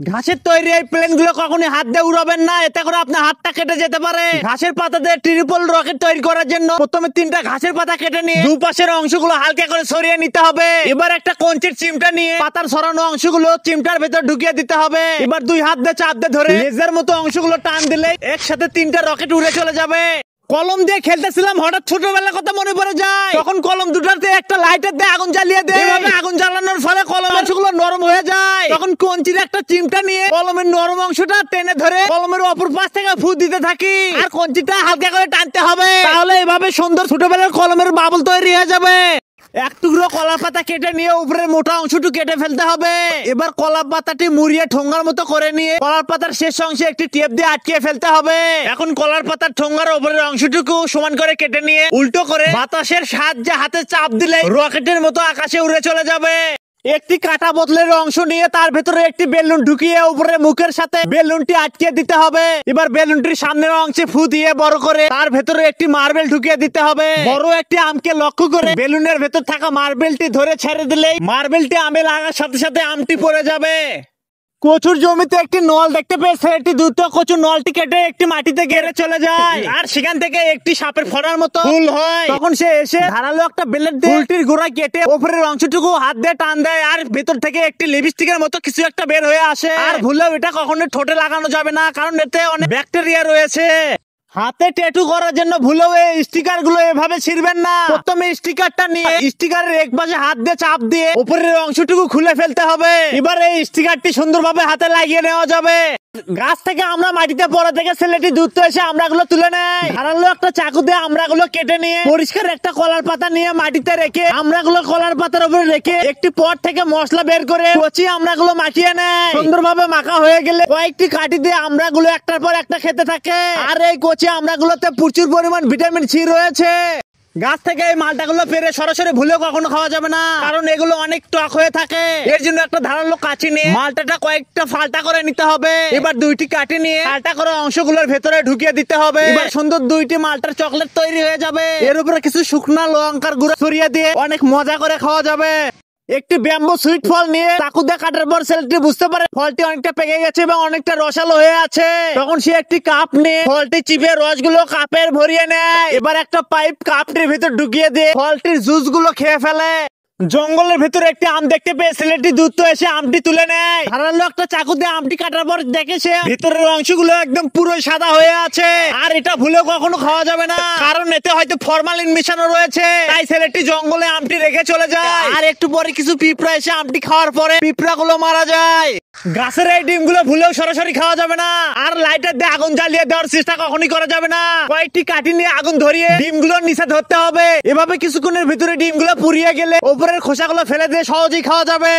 ঘাসের তৈরি এই প্লেন গুলো কখনই হাত দিয়ে উড়াবেন না, এতে করে আপনার হাতটা কেটে যেতে পারে। ঘাসের পাতা দিয়ে ট্রিপল রকেট তৈরি করার জন্য প্রথমে 3টা ঘাসের পাতা কেটে নিয়ে দুপাশের অংশগুলো হালকা করে সরিয়ে নিতে হবে। এবার একটা কঞ্চির চিমটা নিয়ে পাতার সরানো অংশগুলো চিমটার ভেতর ঢুকিয়ে দিতে হবে। এবার 2 হাত দিয়ে চাপ দিয়ে ধরে লেজার মতো অংশগুলো টান দিলে একসাথে 3টা রকেট উড়ে চলে যাবে। কলম দিয়ে খেলতেছিলাম, হঠাৎ ছোটবেলার কথা মনে পড়ে যায়। তখন কলম দুটাতে একটা লাইটার দিয়ে আগুন জ্বালিয়ে দেয়। এভাবে আগুন জ্বালানোর ফলে কলম অংশগুলো নরম হয়ে যায়। তখন কঞ্চির একটা চিমটা নিয়ে কলমের নরম অংশটা টেনে ধরে কলমের অপর পাশ থেকে ফু দিতে থাকি, আর কঞ্চিটা হালকা করে টানতে হবে। তাহলে এভাবে সুন্দর ছোটবেলার কলমের বাবল তৈরি হয়ে যাবে। এক টুকরো কলা পাতা কেটে নিয়ে উপরের মোটা অংশটুকু কেটে ফেলতে হবে। এবার কলা পাতাটি মুড়িয়ে ঠোঙ্গার মতো করে নিয়ে কলার পাতার শেষ অংশে একটি টেপ দিয়ে আটকে ফেলতে হবে। এখন কলার পাতার ঠোঙ্গার উপরের অংশটুকু সমান করে কেটে নিয়ে উল্টো করে বাতাসের সাহায্যে হাতে চাপ দিলে রকেটের মতো আকাশে উড়ে চলে যাবে। একটি কাটা বোতলের অংশ নিয়ে তার ভেতরে একটি বেলুন ঢুকিয়ে উপরে মুখের সাথে বেলুনটি আটকে দিতে হবে। এবার বেলুনটির সামনের অংশে ফু দিয়ে বড় করে তার ভেতরে একটি মার্বেল ঢুকিয়ে দিতে হবে। বড় একটি আমকে লক্ষ্য করে বেলুনের ভেতর থাকা মার্বেলটি ধরে ছেড়ে দিলেই মার্বেলটি আমে লাগার সাথে সাথে আমটি পড়ে যাবে। কচুর জমিতে একটি নল দেখতে পেয়ে ছেলেটি দ্রুত কচুর নলটি কেটে একটি মাটিতে গেড়ে চলে যায়, আর সেখান থেকে একটি সাপের ফোঁটার মতো ফুল হয়। তখন সে এসে ধারালো একটা ব্লেড দিয়ে ফুলটির গোড়া কেটে উপরের অংশটুকু হাত দিয়ে টান দেয়, আর ভেতর থেকে একটি লিপস্টিকের মতো কিছু একটা বের হয়ে আসে। আর ভুলেও এটা কখনোই ঠোঁটে লাগানো যাবে না, কারণ এতে অনেক ব্যাকটেরিয়া রয়েছে। হাতে ট্যাটু করার জন্য ভুলেও এই স্টিকার গুলো এভাবে ছিড়বেন না। প্রথমে স্টিকারটা নিয়ে স্টিকারের এক পাশে হাত দিয়ে চাপ দিয়ে উপরের অংশটুকু খুলে ফেলতে হবে। এবার এই স্টিকারটি সুন্দরভাবে হাতে লাগিয়ে নেওয়া যাবে। গাছ থেকে আমরা মাটিতে পড়ে থেকে ছেলেটি দ্রুত এসে আমড়াগুলো তুলে নেয়। ধারালো একটা চাকু দিয়ে আমড়াগুলো কেটে নিয়ে পরিষ্কার একটা কলার পাতা নিয়ে মাটিতে রেখে আমড়াগুলো কলার পাতার উপরে রেখে একটি পট থেকে মশলা বের করে কচি আমড়াগুলো মাখিয়ে নেয়। সুন্দরভাবে মাখা হয়ে গেলে কয়েকটি কাঠি দিয়ে আমড়াগুলো একটার পর একটা খেতে থাকে। আর এই কচি আমড়াগুলোতে প্রচুর পরিমাণ ভিটামিন সি রয়েছে। গাছ থেকে এই মালটাগুলো পেরে সরাসরি ভুলেও কখনো খাওয়া যাবে না, কারণ এগুলো অনেক টক হয়ে থাকে। এর জন্য একটা ধারালো কাঁচি নিয়ে মালটাটা কয়েকটা ফাল্টা করে নিতে হবে। এবার 2টি কাঠি নিয়ে ফাল্টা করা অংশগুলোর ভেতরে ঢুকিয়ে দিতে হবে। এবার সুন্দর 2টি মালটার চকলেট তৈরি হয়ে যাবে। এর উপরে কিছু শুকনা লঙ্কার গুঁড়ো ছড়িয়ে দিয়ে অনেক মজা করে খাওয়া যাবে। একটি ব্যাম্বু সুইট ফল নিয়ে চাকু দিয়ে কাটার পর ছেলেটি বুঝতে পারে ফলটি অনেকটা পেকে গেছে এবং অনেকটা রসালো হয়ে আছে। তখন সে একটি কাপ নিয়ে ফলটি চিপে রসগুলো কাপের ভরিয়ে নেয়। এবার একটা পাইপ কাপটির ভিতর ঢুকিয়ে দিয়ে ফলটির জুস গুলো খেয়ে ফেলে। জঙ্গলের ভেতরে একটি আম দেখতে পেয়ে ছেলেটি দ্রুত এসে আমটি তুলে নেয়। ধারালো একটা চাকু দিয়ে আমটি কাটার পর দেখে সে ভিতরের অংশগুলো একদম পুরো সাদা হয়ে আছে। আর এটা ভুলেও কখনো খাওয়া যাবে না, কারণ এতে হয়তো ফরমালিন মিশানো রয়েছে। তাই ছেলেটি জঙ্গলে আমটি রেখে চলে যায়। আর একটু পরে কিছু পিঁপড়া এসে আমটি খাওয়ার পরে পিঁপড়া গুলো মারা যায়। গাছের এই ডিমগুলো ভুলেও সরাসরি খাওয়া যাবে না, আর লাইটার দিয়ে আগুন জ্বালিয়ে দেওয়ার চেষ্টা কখনই করা যাবে না। কয়েকটি কাঠি নিয়ে আগুন ধরিয়ে ডিমগুলোর নিচে ধরতে হবে। এভাবে কিছুক্ষণের ভিতরে ডিমগুলো পুড়িয়ে গেলে উপরের খোসাগুলো ফেলে দিয়ে সহজেই খাওয়া যাবে।